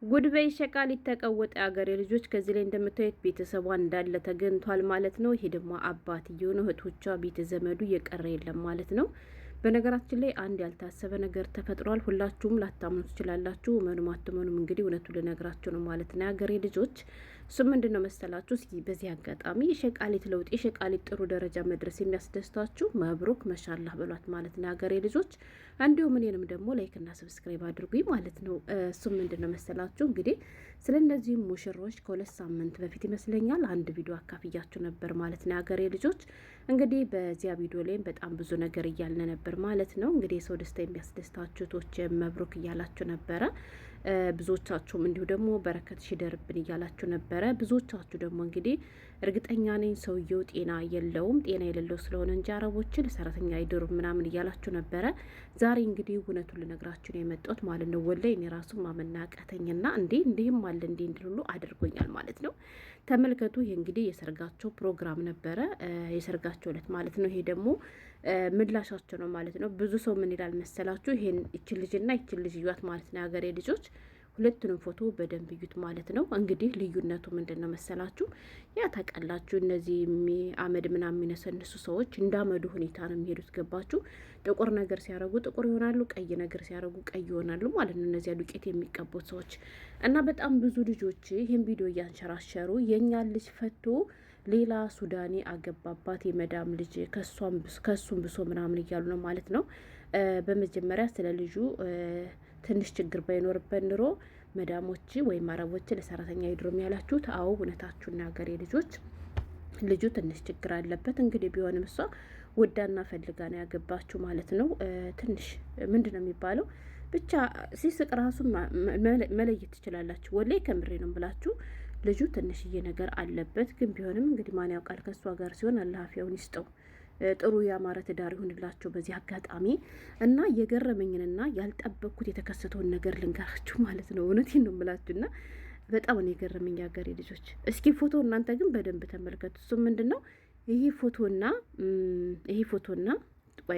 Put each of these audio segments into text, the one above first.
ጉድ በይ ሸቃሊት ተቀወጠ። አገሬ ልጆች ከዚህ ላይ እንደምታዩት ቤተሰቧ እንዳለ ተገኝቷል ማለት ነው። ይሄ ደግሞ አባትየው ነው። እህቶቿ ቤተ ዘመዱ እየቀረ የለም ማለት ነው። በነገራችን ላይ አንድ ያልታሰበ ነገር ተፈጥሯል። ሁላችሁም ላታምኑ ትችላላችሁ። መኑም አትመኑም እንግዲህ እውነቱ ልነግራችሁ ነው ማለት ነው የአገሬ ልጆች። እሱ ምንድን ነው መሰላችሁ? እስኪ በዚህ አጋጣሚ የሸቃሊት ለውጥ የሸቃሊት ጥሩ ደረጃ መድረስ የሚያስደስታችሁ መብሩክ መሻላህ በሏት ማለት ነው የአገሬ ልጆች። እንዲሁም እኔንም ደግሞ ላይክና ሰብስክራይብ አድርጉኝ ማለት ነው። እሱም ምንድን ነው መሰላችሁ እንግዲህ ስለ እነዚህም ሙሽሮች ከ2 ሳምንት በፊት ይመስለኛል አንድ ቪዲዮ አካፍያችሁ ነበር ማለት ነው የአገሬ ልጆች። እንግዲህ በዚያ ቪዲዮ ላይም በጣም ብዙ ነገር እያልን ነበር ማለት ነው። እንግዲህ የሰው ደስታ የሚያስደስታችሁ ቶች መብሩክ እያላችሁ ነበረ። ብዙዎቻችሁም እንዲሁ ደግሞ በረከት ሽደርብን እያላችሁ ነበረ። ብዙዎቻችሁ ደግሞ እንግዲህ እርግጠኛ ነኝ ሰውየው ጤና የለውም፣ ጤና የሌለው ስለሆነ እንጂ አረቦችን ሰራተኛ አይድሩም ምናምን እያላችሁ ነበረ። ዛሬ እንግዲህ እውነቱን ልነግራችሁ ነው የመጣሁት ማለት ነው። ወላሂ እኔ ራሱ ማመናቀተኝና እንዲህም አለ እንዲል ሁሉ አድርጎኛል ማለት ነው። ተመልከቱ። ይሄ እንግዲህ የሰርጋቸው ፕሮግራም ነበረ፣ የሰርጋቸው ዕለት ማለት ነው። ይሄ ደግሞ ምላሻቸው ነው ማለት ነው። ብዙ ሰው ምን ይላል መሰላችሁ? ይሄን ይችን ልጅና ይችን ልጅ እዩት ማለት ነው የሀገሬ ልጆች። ሁለቱንም ፎቶ በደንብ እዩት ማለት ነው። እንግዲህ ልዩነቱ ምንድን ነው መሰላችሁ? ያ ታውቃላችሁ፣ እነዚህ አመድ ምናምን የሚነሰንሱ ሰዎች እንዳመዱ ሁኔታ ነው የሚሄዱት። ገባችሁ? ጥቁር ነገር ሲያረጉ ጥቁር ይሆናሉ፣ ቀይ ነገር ሲያረጉ ቀይ ይሆናሉ ማለት ነው። እነዚያ ዱቄት የሚቀቡት ሰዎች እና በጣም ብዙ ልጆች ይህን ቪዲዮ እያንሸራሸሩ የእኛን ልጅ ፈቶ ሌላ ሱዳኔ አገባባት የመዳም ልጅ ከሱም ብሶ ምናምን እያሉ ነው ማለት ነው። በመጀመሪያ ስለ ልጁ ትንሽ ችግር ባይኖርበት ኑሮ መዳሞች ወይም አረቦች ለሰራተኛ ይድሩም ያላችሁት፣ አዎ እውነታችሁና ሀገሬ ልጆች ልጁ ትንሽ ችግር አለበት። እንግዲህ ቢሆንም እሷ ወዳና ፈልጋ ነው ያገባችሁ ማለት ነው። ትንሽ ምንድን ነው የሚባለው ብቻ ሲስቅ ራሱ መለየት ትችላላችሁ። ወላይ ከምሬ ነው ብላችሁ ልጁ ትንሽዬ ነገር አለበት። ግን ቢሆንም እንግዲህ ማን ያውቃል፣ ከእሷ ጋር ሲሆን አላህ አፊያውን ይስጠው። ጥሩ ያማረ ትዳር ይሁንላቸው በዚህ አጋጣሚ። እና የገረመኝንና ያልጠበቅኩት የተከሰተውን ነገር ልንገራችሁ ማለት ነው። እውነቴን ነው የምላችሁና በጣም ነው የገረመኝ ሀገሬ ልጆች። እስኪ ፎቶ እናንተ ግን በደንብ ተመልከቱ። እሱ ምንድን ነው ይሄ ፎቶና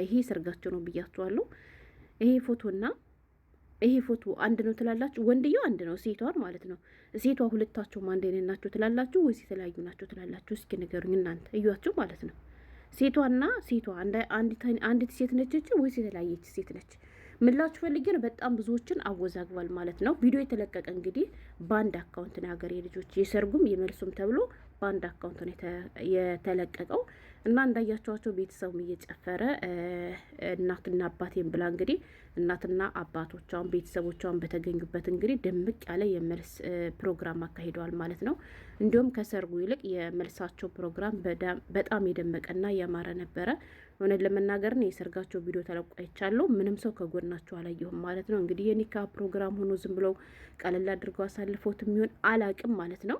ይሄ ሰርጋቸው ነው ብያችኋለሁ። ይሄ ፎቶ አንድ ነው ትላላችሁ? ወንድየው አንድ ነው፣ ሴቷን ማለት ነው። ሴቷ ሁለታቸውም አንድ አይነት ናቸው ትላላችሁ ወይስ የተለያዩ ናቸው ትላላችሁ? እስኪ ንገሩኝ እናንተ እዩዋቸው ማለት ነው። ሴቷና ሴቷ አንዲት ሴት ነች ወይስ የተለያየች ሴት ነች? ምላችሁ ፈልጌ ነው። በጣም ብዙዎችን አወዛግቧል ማለት ነው። ቪዲዮ የተለቀቀ እንግዲህ በአንድ አካውንት ነው ሀገሬ ልጆች፣ የሰርጉም የመልሱም ተብሎ በአንድ አካውንት ነው የተለቀቀው እና እንዳያቸዋቸው ቤተሰቡም እየጨፈረ እናትና አባቴን ብላ እንግዲህ እናትና አባቶቿን ቤተሰቦቿን በተገኙበት እንግዲህ ድምቅ ያለ የመልስ ፕሮግራም አካሂደዋል ማለት ነው። እንዲሁም ከሰርጉ ይልቅ የመልሳቸው ፕሮግራም በጣም የደመቀና ያማረ ነበረ። እውነት ለመናገር ነው የሰርጋቸው ቪዲዮ ተለቆ አይቻለሁ። ምንም ሰው ከጎናቸው አላየሁም ማለት ነው። እንግዲህ የኒካ ፕሮግራም ሆኖ ዝም ብለው ቀለል አድርገው አሳልፈውት የሚሆን አላቅም ማለት ነው።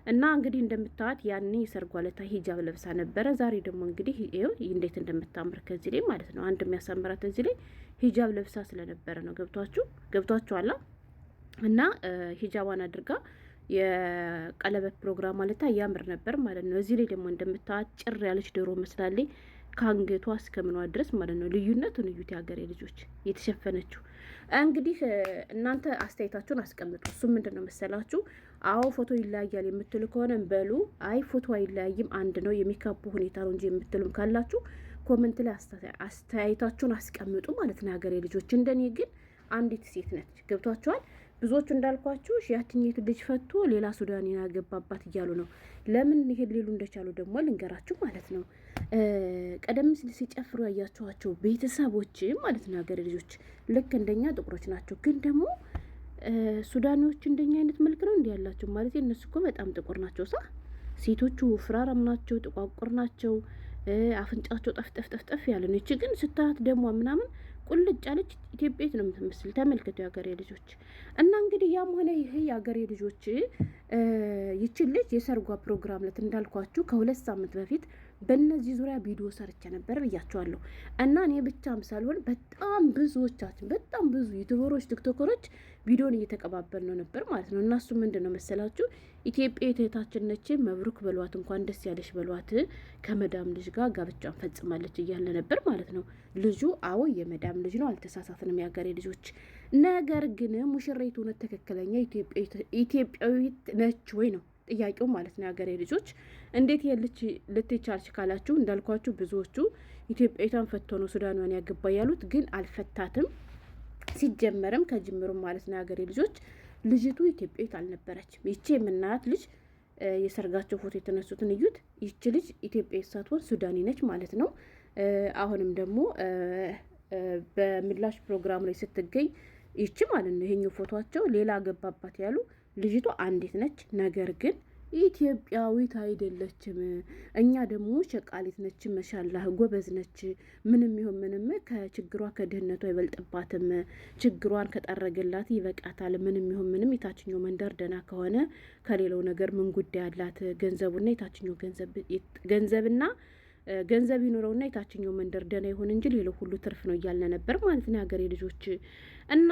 እና እንግዲህ እንደምታዋት ያኔ የሰርጓ ዕለት ሂጃብ ለብሳ ነበረ። ዛሬ ደግሞ እንግዲህ ይኸው እንዴት እንደምታምር ከዚህ ላይ ማለት ነው። አንድ የሚያሳምራት እዚህ ላይ ሂጃብ ለብሳ ስለነበረ ነው። ገብቷችኋላ? እና ሂጃቧን አድርጋ የቀለበት ፕሮግራም ማለታ ያምር ነበር ማለት ነው። እዚህ ላይ ደግሞ እንደምታዋት ጭር ያለች ዶሮ መስላለች ከአንገቷ እስከምኗ ድረስ ማለት ነው። ልዩነቱን እዩት የሀገሬ ልጆች። የተሸፈነችው እንግዲህ እናንተ አስተያየታችሁን አስቀምጡ። እሱ ምንድን ነው መሰላችሁ? አዎ ፎቶ ይለያያል የምትሉ ከሆነ በሉ፣ አይ ፎቶ አይለያይም አንድ ነው የሚካቡ ሁኔታ ነው እንጂ የምትሉም ካላችሁ ኮመንት ላይ አስተያየታችሁን አስቀምጡ ማለት ነው የሀገሬ ልጆች። እንደኔ ግን አንዲት ሴት ነች። ገብቷችኋል? ብዙዎቹ እንዳልኳችሁ ያትኛይቱ ልጅ ፈቶ ሌላ ሱዳን ያገባባት እያሉ ነው። ለምን ይሄን ሊሉ እንደቻሉ ደግሞ ልንገራችሁ ማለት ነው። ቀደም ሲል ሲጨፍሩ ያያችኋቸው ቤተሰቦች ማለት ነው ሀገሬ ልጆች ልክ እንደኛ ጥቁሮች ናቸው። ግን ደግሞ ሱዳኒዎች እንደኛ አይነት መልክ ነው እንዲህ ያላቸው ማለት እነሱ እኮ በጣም ጥቁር ናቸው። ሴቶቹ ፍራራም ናቸው፣ ጥቋቁር ናቸው። አፍንጫቸው ጠፍጠፍ ያለ ነው። እቺ ግን ስታት ደግሞ ምናምን ቁልጭ ያለች ኢትዮጵያዊት ነው የምትመስል። ተመልከቱ የሀገሬ ልጆች። እና እንግዲህ ያም ሆነ ይሄ የሀገሬ ልጆች ይችን ልጅ የሰርጓ ፕሮግራም ለት እንዳልኳችሁ ከ2 ሳምንት በፊት በእነዚህ ዙሪያ ቪዲዮ ሰርቼ ነበር ብያቸዋለሁ። እና እኔ ብቻም ሳልሆን በጣም ብዙዎቻችን በጣም ብዙ ዩቱበሮች፣ ቲክቶከሮች ቪዲዮን እየተቀባበል ነው ነበር ማለት ነው። እና እሱ ምንድን ነው መሰላችሁ ኢትዮጵያ እህታችን ነች፣ መብሩክ በሏት፣ እንኳን ደስ ያለሽ በሏት፣ ከመዳም ልጅ ጋር ጋብቻን ፈጽማለች እያለ ነበር ማለት ነው። ልጁ አዎ የመዳም ልጅ ነው፣ አልተሳሳትንም የሀገሬ ልጆች። ነገር ግን ሙሽሪቱ ነው ትክክለኛ ኢትዮጵያዊት ነች ወይ ነው ጥያቄው ማለት ነው። የሀገሬ ልጆች እንዴት የልች ልትቻልች ካላችሁ እንዳልኳችሁ ብዙዎቹ ኢትዮጵያዊቷን ፈቶ ነው ሱዳኗን ያገባ ያሉት፣ ግን አልፈታትም ሲጀመርም ከጅምሩም ማለት ነው። የሀገሬ ልጆች ልጅቱ ኢትዮጵያዊት አልነበረችም። ይቺ የምናያት ልጅ የሰርጋቸው ፎቶ የተነሱትን እዩት። ይቺ ልጅ ኢትዮጵያዊት ሳትሆን ሱዳኒ ነች ማለት ነው። አሁንም ደግሞ በምላሽ ፕሮግራም ላይ ስትገኝ ይቺ ማለት ነው ይሄኛው ፎቶቸው ሌላ አገባባት ያሉ ልጅቷ አንዲት ነች። ነገር ግን ኢትዮጵያዊት አይደለችም። እኛ ደግሞ ሸቃሊት ነች፣ መሻላህ ጎበዝ ነች። ምንም ይሁን ምንም ከችግሯ ከድህነቷ አይበልጥባትም። ችግሯን ከጠረገላት ይበቃታል። ምንም ይሁን ምንም የታችኛው መንደር ደህና ከሆነ ከሌላው ነገር ምን ጉዳይ አላት? ገንዘቡና የታችኛው ገንዘብና ገንዘብ ይኖረውና የታችኛው መንደር ደህና ይሆን እንጂ ሌላው ሁሉ ትርፍ ነው እያልን ነበር ማለት ነው የሀገሬ ልጆች። እና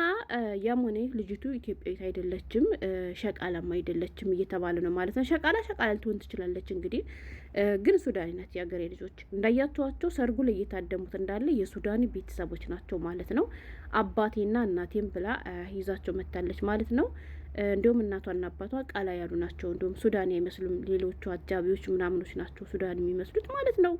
ያም ሆነ ልጅቱ ኢትዮጵያዊት አይደለችም፣ ሸቃላም አይደለችም እየተባለ ነው ማለት ነው። ሸቃላ ልትሆን ትችላለች እንግዲህ፣ ግን ሱዳኒ ናት የሀገሬ ልጆች። እንዳያቸዋቸው ሰርጉ ላይ እየታደሙት እንዳለ የሱዳኒ ቤተሰቦች ናቸው ማለት ነው። አባቴና እናቴም ብላ ይዛቸው መታለች ማለት ነው። እንዲሁም እናቷና አባቷ ቃላ ያሉ ናቸው። እንዲሁም ሱዳን አይመስሉም። ሌሎቹ አጃቢዎች ምናምኖች ናቸው ሱዳን የሚመስሉት ማለት ነው።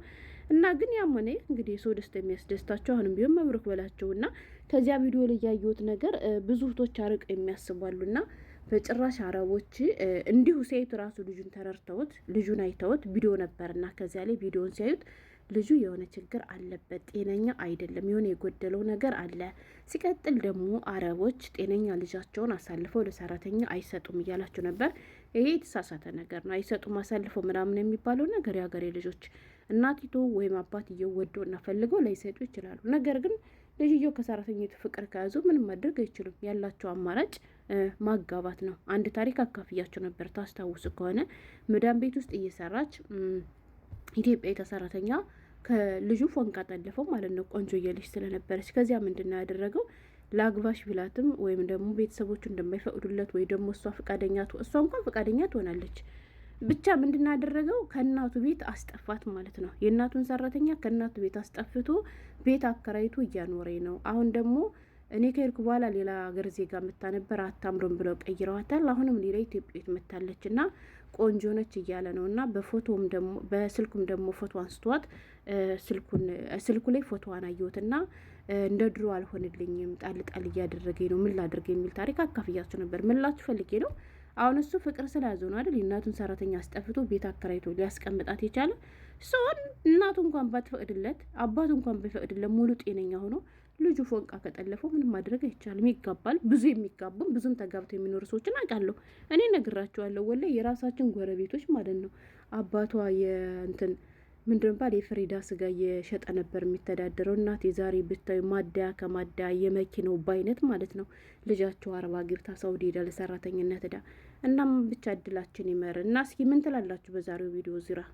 እና ግን ያም ሆነ እንግዲህ የሰው ደስታ የሚያስደስታቸው አሁንም ቢሆን መብሩክ በላቸው። እና ከዚያ ቪዲዮ ላይ ያየሁት ነገር ብዙ እህቶች አርቀው የሚያስባሉና በጭራሽ አረቦች እንዲሁ ሲያዩት ራሱ ልጁን ተረድተውት ልጁን አይተውት ቪዲዮ ነበርና ከዚያ ላይ ቪዲዮን ሲያዩት ልጁ የሆነ ችግር አለበት፣ ጤነኛ አይደለም፣ የሆነ የጎደለው ነገር አለ። ሲቀጥል ደግሞ አረቦች ጤነኛ ልጃቸውን አሳልፈው ለሰራተኛ አይሰጡም እያላቸው ነበር። ይሄ የተሳሳተ ነገር ነው። አይሰጡም አሳልፈው ምናምን የሚባለው ነገር የሀገሬ ልጆች እናቲቱ ወይም አባትየው ወደው እና ፈልገው ላይሰጡ ይችላሉ። ነገር ግን ልጅየው ከሰራተኛቱ ፍቅር ከያዙ ምንም ማድረግ አይችሉም። ያላቸው አማራጭ ማጋባት ነው። አንድ ታሪክ አካፍያቸው ነበር ታስታውሱ ከሆነ መዳም ቤት ውስጥ እየሰራች ኢትዮጵያ የተሰራተኛ ከልጁ ፎንቃ ጠለፈው ማለት ነው። ቆንጆ የልጅ ስለነበረች ከዚያ ምንድን ነው ያደረገው? ለአግባሽ ቢላትም ወይም ደግሞ ቤተሰቦቹ እንደማይፈቅዱለት ወይ ደግሞ እሷ እንኳን ፈቃደኛ ትሆናለች። ብቻ ምንድን ነው ያደረገው? ከእናቱ ቤት አስጠፋት ማለት ነው። የእናቱን ሰራተኛ ከእናቱ ቤት አስጠፍቶ ቤት አከራይቶ እያኖረኝ ነው። አሁን ደግሞ እኔ ከሄድኩ በኋላ ሌላ ሀገር ዜጋ መታነበር አታምሮም ብለው ቀይረዋታል። አሁንም ሌላ ኢትዮጵያዊት መታለች እና ቆንጆ ነች እያለ ነው። እና በፎቶም ደግሞ በስልኩም ደግሞ ፎቶ አንስተዋት ስልኩ ላይ ፎቶዋን አየሁትና እንደ ድሮ አልሆንልኝም፣ ጣል እያደረገኝ ነው፣ ምን ላድርግ የሚል ታሪክ አካፍያቸው ነበር። ምን ላችሁ ፈልጌ ነው። አሁን እሱ ፍቅር ስለያዘው ነው አይደል? የእናቱን ሰራተኛ አስጠፍቶ ቤት አከራይቶ ሊያስቀምጣት የቻለ ሰውን እናቱ እንኳን ባትፈቅድለት አባቱ እንኳን ቢፈቅድለት ሙሉ ጤነኛ ሆኖ ልጁ ፎንቃ ከጠለፈው ምንም ማድረግ አይቻልም። ይጋባል። ብዙ የሚጋቡም ብዙም ተጋብተው የሚኖሩ ሰዎችን አውቃለሁ። እኔ ነግራቸዋለሁ። ወላሂ የራሳችን ጎረቤቶች ማለት ነው። አባቷ የእንትን ምንድን ባል የፍሪዳ ስጋ እየሸጠ ነበር የሚተዳደረው። እናት የዛሬ ብታዩ ማደያ ከማደያ የመኪናው ባይነት ማለት ነው። ልጃቸው አረባ ግብታ ሳውዲ ሄዳ ለሰራተኝነት ሄዳ። እናም ብቻ እድላችን ይመር እና እስኪ ምን ትላላችሁ በዛሬው ቪዲዮ ዙሪያ?